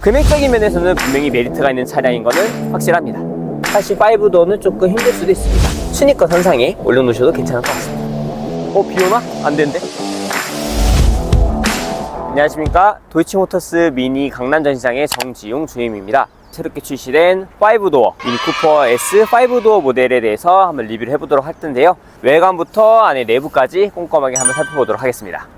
금액적인 면에서는 분명히 메리트가 있는 차량인 것은 확실합니다. 사실 5도어는 조금 힘들 수도 있습니다. 순위권 선상에 올려놓으셔도 괜찮을 것 같습니다. 비오나? 안 되는데? 안녕하십니까, 도이치모터스 미니 강남 전시장의 정지용 주임입니다. 새롭게 출시된 5도어 미니 쿠퍼 S 5도어 모델에 대해서 한번 리뷰를 해보도록 할 텐데요, 외관부터 안에 내부까지 꼼꼼하게 한번 살펴보도록 하겠습니다.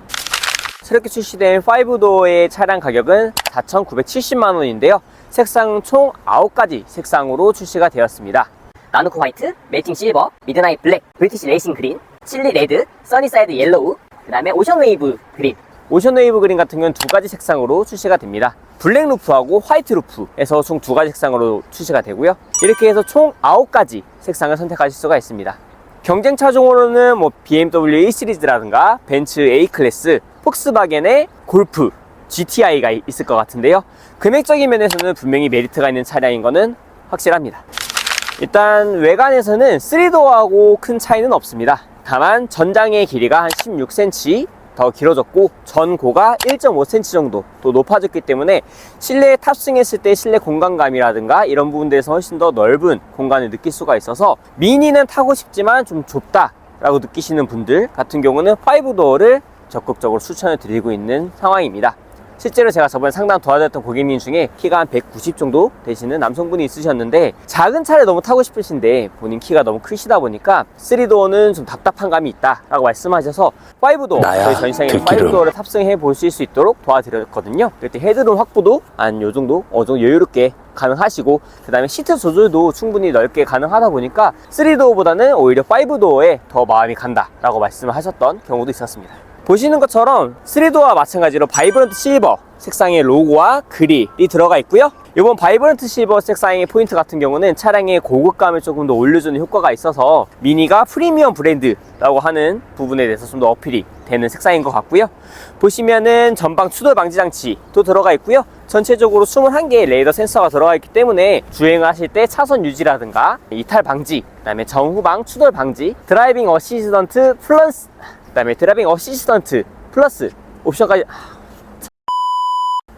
새롭게 출시된 5도어의 차량 가격은 4,970만원인데요 색상 총 9가지 색상으로 출시가 되었습니다. 나누크 화이트, 멜팅 실버, 미드나잇 블랙, 브리티시 레이싱 그린, 칠리 레드, 써니사이드 옐로우, 그 다음에 오션 웨이브 그린. 오션 웨이브 그린 같은 경우는 2가지 색상으로 출시가 됩니다. 블랙 루프하고 화이트 루프에서 총 2가지 색상으로 출시가 되고요, 이렇게 해서 총 9가지 색상을 선택하실 수가 있습니다. 경쟁 차종으로는 BMW A 시리즈라든가 벤츠 A 클래스, 폭스바겐의 골프, GTI가 있을 것 같은데요, 금액적인 면에서는 분명히 메리트가 있는 차량인 것은 확실합니다. 일단 외관에서는 3도어하고 큰 차이는 없습니다. 다만 전장의 길이가 한 16cm 더 길어졌고 전고가 1.5cm 정도 또 높아졌기 때문에 실내에 탑승했을 때 실내 공간감이라든가 이런 부분들에서 훨씬 더 넓은 공간을 느낄 수가 있어서 미니는 타고 싶지만 좀 좁다 라고 느끼시는 분들 같은 경우는 5도어를 적극적으로 추천을 드리고 있는 상황입니다. 실제로 제가 저번에 상담 도와드렸던 고객님 중에 키가 한 190 정도 되시는 남성분이 있으셨는데, 작은 차를 너무 타고 싶으신데 본인 키가 너무 크시다 보니까 3도어는 좀 답답한 감이 있다 라고 말씀하셔서 5도어, 저희 전시장에 5도어를 탑승해 보실 수 있도록 도와드렸거든요. 그때 헤드룸 확보도 한 요정도 여유롭게 가능하시고, 그 다음에 시트 조절도 충분히 넓게 가능하다 보니까 3도어보다는 오히려 5도어에 더 마음이 간다 라고 말씀을 하셨던 경우도 있었습니다. 보시는 것처럼 3도어와 마찬가지로 바이브런트 실버 색상의 로고와 그릴이 들어가 있고요, 이번 바이브런트 실버 색상의 포인트 같은 경우는 차량의 고급감을 조금 더 올려주는 효과가 있어서 미니가 프리미엄 브랜드라고 하는 부분에 대해서 좀 더 어필이 되는 색상인 것 같고요, 보시면은 전방 추돌 방지 장치도 들어가 있고요, 전체적으로 21개의 레이더 센서가 들어가 있기 때문에 주행을 하실 때 차선 유지라든가 이탈 방지, 그 다음에 정후방 추돌 방지, 드라이빙 어시스턴트 플러스, 그 다음에 드라이빙 어시스턴트 플러스 옵션까지,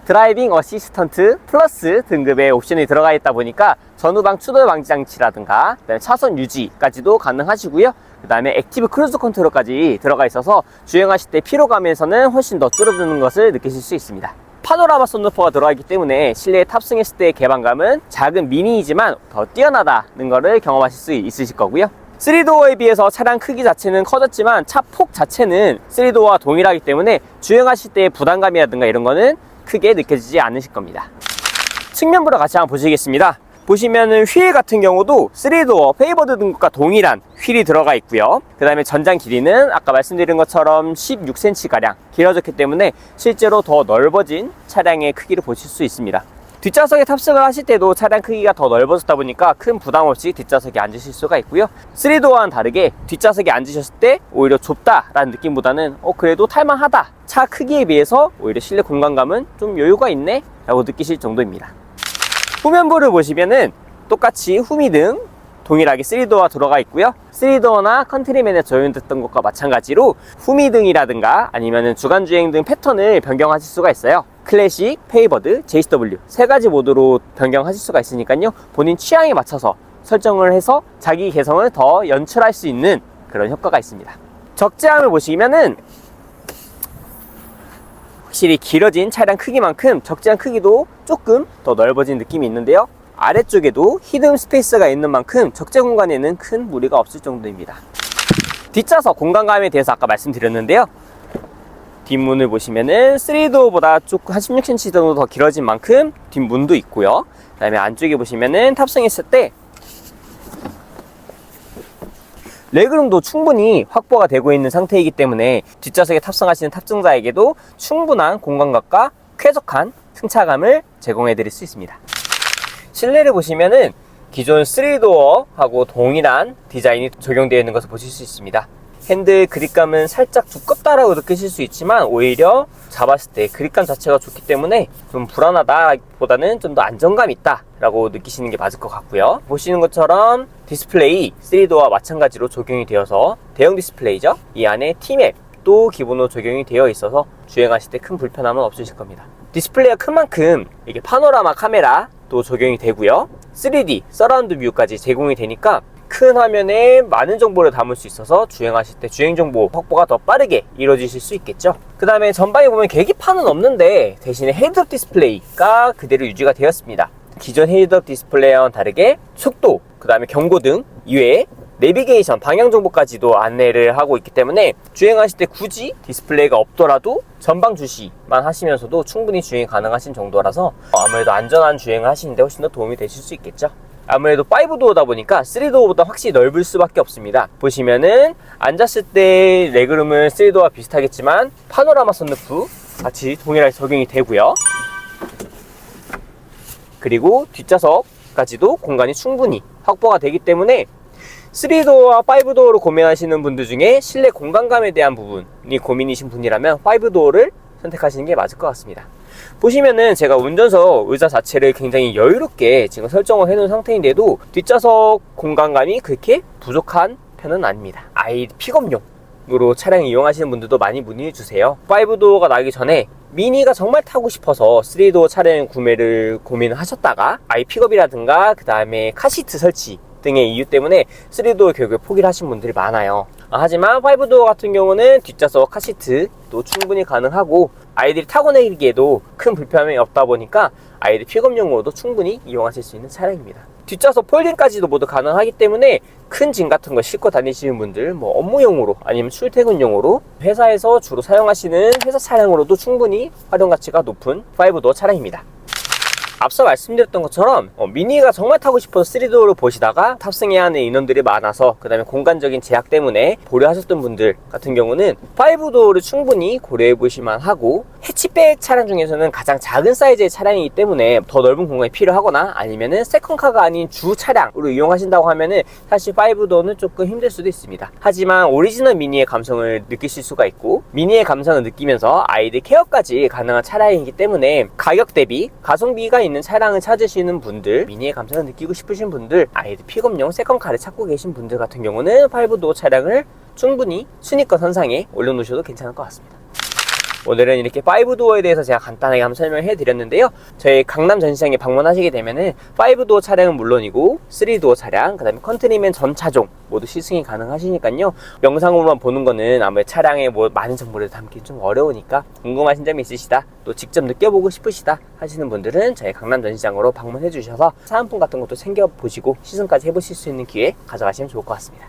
드라이빙 어시스턴트 플러스 등급의 옵션이 들어가 있다 보니까 전후방 추돌 방지 장치라든가 그다음에 차선 유지까지도 가능하시고요, 그 다음에 액티브 크루즈 컨트롤까지 들어가 있어서 주행하실 때 피로감에서는 훨씬 더 줄어드는 것을 느끼실 수 있습니다. 파노라마 선루퍼가 들어가 있기 때문에 실내에 탑승했을 때의 개방감은 작은 미니이지만 더 뛰어나다는 것을 경험하실 수 있으실 거고요, 3도어에 비해서 차량 크기 자체는 커졌지만 차 폭 자체는 3도어와 동일하기 때문에 주행하실 때의 부담감이라든가 이런 거는 크게 느껴지지 않으실 겁니다. 측면부를 같이 한번 보시겠습니다. 보시면은 휠 같은 경우도 3도어 페이버드 등급과 동일한 휠이 들어가 있고요, 그 다음에 전장 길이는 아까 말씀드린 것처럼 16cm 가량 길어졌기 때문에 실제로 더 넓어진 차량의 크기를 보실 수 있습니다. 뒷좌석에 탑승을 하실 때도 차량 크기가 더 넓어졌다 보니까 큰 부담 없이 뒷좌석에 앉으실 수가 있고요, 3도어와는 다르게 뒷좌석에 앉으셨을 때 오히려 좁다라는 느낌보다는 그래도 탈만하다, 차 크기에 비해서 오히려 실내 공간감은 좀 여유가 있네 라고 느끼실 정도입니다. 후면부를 보시면은 똑같이 후미등 동일하게 3도어가 들어가 있고요, 3도어나 컨트리맨에 적용됐던 것과 마찬가지로 후미등이라든가 아니면은 주간주행 등 패턴을 변경하실 수가 있어요. 클래식, 페이버드, JCW 3가지 모드로 변경하실 수가 있으니까요, 본인 취향에 맞춰서 설정을 해서 자기 개성을 더 연출할 수 있는 그런 효과가 있습니다. 적재함을 보시면은 확실히 길어진 차량 크기만큼 적재함 크기도 조금 더 넓어진 느낌이 있는데요, 아래쪽에도 히든 스페이스가 있는 만큼 적재 공간에는 큰 무리가 없을 정도입니다. 뒷좌석 공간감에 대해서 아까 말씀드렸는데요, 뒷문을 보시면은 3도어보다 조금 한 16cm 정도 더 길어진 만큼 뒷문도 있고요, 그 다음에 안쪽에 보시면은 탑승했을 때 레그룸도 충분히 확보가 되고 있는 상태이기 때문에 뒷좌석에 탑승하시는 탑승자에게도 충분한 공간감과 쾌적한 승차감을 제공해 드릴 수 있습니다. 실내를 보시면은 기존 3도어하고 동일한 디자인이 적용되어 있는 것을 보실 수 있습니다. 핸들 그립감은 살짝 두껍다라고 느끼실 수 있지만 오히려 잡았을 때 그립감 자체가 좋기 때문에 좀 불안하다 보다는 좀 더 안정감 있다 라고 느끼시는 게 맞을 것 같고요. 보시는 것처럼 디스플레이 3도어와 마찬가지로 적용이 되어서 대형 디스플레이죠. 이 안에 T맵도 기본으로 적용이 되어 있어서 주행하실 때 큰 불편함은 없으실 겁니다. 디스플레이가 큰 만큼 이게 파노라마 카메라도 적용이 되고요. 3D 서라운드 뷰까지 제공이 되니까 큰 화면에 많은 정보를 담을 수 있어서 주행하실 때 주행정보 확보가 더 빠르게 이루어지실 수 있겠죠. 그 다음에 전방에 보면 계기판은 없는데 대신에 헤드업 디스플레이가 그대로 유지가 되었습니다. 기존 헤드업 디스플레이와는 다르게 속도, 그 다음에 경고등 이외에 내비게이션, 방향정보까지도 안내를 하고 있기 때문에 주행하실 때 굳이 디스플레이가 없더라도 전방 주시만 하시면서도 충분히 주행이 가능하신 정도라서 아무래도 안전한 주행을 하시는데 훨씬 더 도움이 되실 수 있겠죠. 아무래도 5도어다 보니까 3도어보다 확실히 넓을 수밖에 없습니다. 보시면은 앉았을 때 레그룸은 3도어와 비슷하겠지만 파노라마 선루프 같이 동일하게 적용이 되고요. 그리고 뒷좌석까지도 공간이 충분히 확보가 되기 때문에 3도어와 5도어로 고민하시는 분들 중에 실내 공간감에 대한 부분이 고민이신 분이라면 5도어를 선택하시는 게 맞을 것 같습니다. 보시면은 제가 운전석 의자 자체를 굉장히 여유롭게 지금 설정을 해놓은 상태인데도 뒷좌석 공간감이 그렇게 부족한 편은 아닙니다. 아이 픽업용으로 차량 이용하시는 분들도 많이 문의해 주세요. 5도어가 나기 전에 미니가 정말 타고 싶어서 3도어 차량 구매를 고민하셨다가 아이 픽업이라든가 그 다음에 카시트 설치 등의 이유 때문에 3도어 결국에 포기를 하신 분들이 많아요. 하지만 5도어 같은 경우는 뒷좌석 카시트도 충분히 가능하고 아이들이 타고 내리기에도 큰 불편함이 없다 보니까 아이들 픽업용으로도 충분히 이용하실 수 있는 차량입니다. 뒷좌석 폴딩까지도 모두 가능하기 때문에 큰 짐 같은 거 싣고 다니시는 분들 뭐 업무용으로 아니면 출퇴근용으로 회사에서 주로 사용하시는 회사 차량으로도 충분히 활용 가치가 높은 5도어 차량입니다. 앞서 말씀드렸던 것처럼 미니가 정말 타고 싶어서 3도어를 보시다가 탑승해야 하는 인원들이 많아서 그 다음에 공간적인 제약 때문에 고려하셨던 분들 같은 경우는 5도어를 충분히 고려해 보실만 하고 해치백 차량 중에서는 가장 작은 사이즈의 차량이기 때문에 더 넓은 공간이 필요하거나 아니면은 세컨카가 아닌 주 차량으로 이용하신다고 하면은 사실 5도어는 조금 힘들 수도 있습니다. 하지만 오리지널 미니의 감성을 느끼실 수가 있고 미니의 감성을 느끼면서 아이들 케어까지 가능한 차량이기 때문에 가격 대비 가성비가 있는 차량을 찾으시는 분들, 미니의 감성을 느끼고 싶으신 분들, 아이들 픽업용 세컨카를 찾고 계신 분들 같은 경우는 5도어 차량을 충분히 순위권 선상에 올려놓으셔도 괜찮을 것 같습니다. 오늘은 이렇게 5도어에 대해서 제가 간단하게 한번 설명해 드렸는데요. 저희 강남 전시장에 방문하시게 되면은 5도어 차량은 물론이고 3도어 차량, 그 다음에 컨트리맨 전 차종 모두 시승이 가능하시니까요. 영상으로만 보는 거는 아무래도 차량에 뭐 많은 정보를 담기 좀 어려우니까 궁금하신 점이 있으시다, 또 직접 느껴보고 싶으시다 하시는 분들은 저희 강남 전시장으로 방문해 주셔서 사은품 같은 것도 챙겨보시고 시승까지 해보실 수 있는 기회 가져가시면 좋을 것 같습니다.